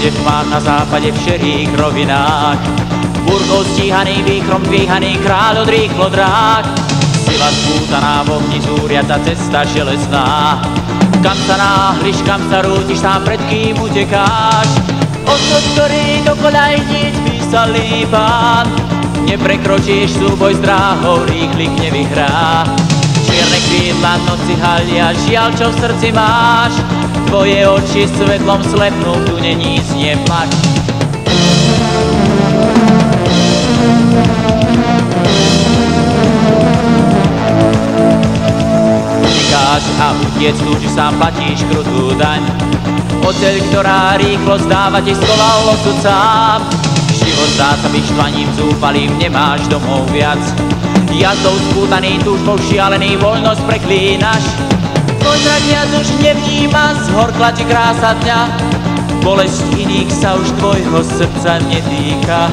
východe v tmách, na západe v šerých rovinách. Búrkou stíhaný, výchrom dvíhaný, kráľ od rýchlo dráh. Sila spútaná, v ohni zúriaca cesta železná. Kam sa náhliš, kam sa rútiš, sám pred kým utekáš? Osud, ktorý do koľajníc písalý pán. Neprekročíš súboj s dráhou, rýchlik nevyhrá. Čierne krídla noci halia, žiaľ, čo v srdci máš. Tvoje oči svetlom slepnú, tu není znie plač. Utekáš a utiec túžiš, sám platíš krutú daň. Oceľ, ktorá rýchlo zdáva, ti schoval osud sám. Život zdá sa vyštvaním, zúfalým, nemáš domov viac. Jazdou spútaný, túžbou šialený, voľnosť preklínaš. Tvoj zrak viac už nevníma, zhorkla ti krása dňa. Bolesť iných sa už tvojho srdca netýka.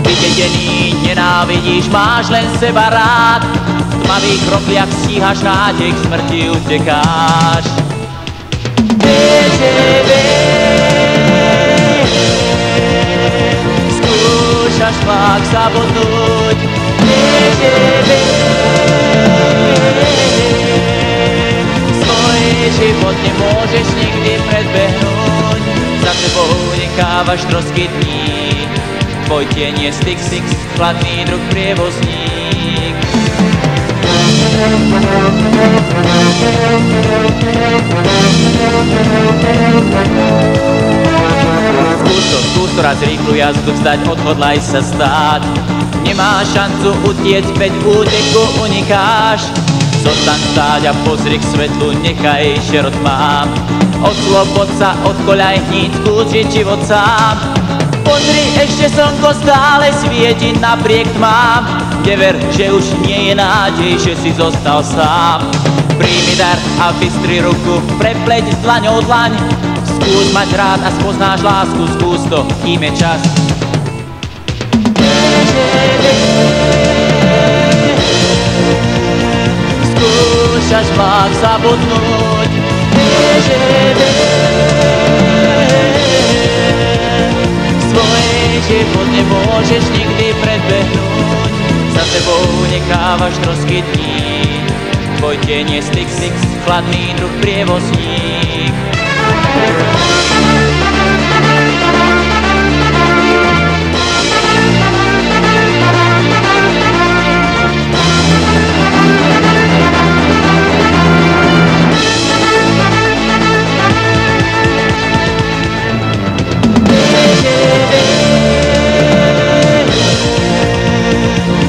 Vydedený, nenávidíš, máš len seba rád. V tmavých rokliach stíhaš nádej, k smrti utekáš. Skúšaš flak zabudnúť. Svoj život nemôžeš nikdy predbehnúť. Za tebou nechávaš trosky dní. Tvoj tieň je styx, chladný druh prievozník. Skús to raz rýchlu jazdu vzdať, odhodlaj sa stáť. Nemáš šancu utiecť, veď úteku unikáš. Zostaň stáť a pozri k svetlu, nechaj šerot mám. Odslobod sa od koľajníc, skúsiť život sám. Pozri, ešte slnko stále svieti napriek tmám. Never, že už nie je nádej, že si zostal sám. Príjmi dar a bystri ruku, prepleť s dlaňou dlaň. Skús mať rád a spoznáš lásku, skús to, kým je čas. Skúšaš vlak zabudnúť. Svoj život nemôžeš nikdy predbehnúť. Za tebou nechávaš trosky dní. Tvoj tieň je styx, chladný druh prievozník.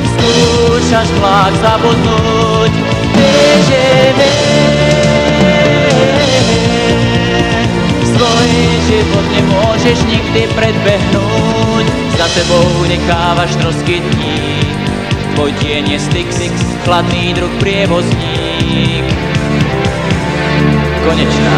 Skúšaš vlak zabudnúť. Svoj život nemôžeš nikdy predbehnúť. Za tebou nechávaš trosky dní. Tvoj tieň je styx, chladný druh prievozník. Konečná.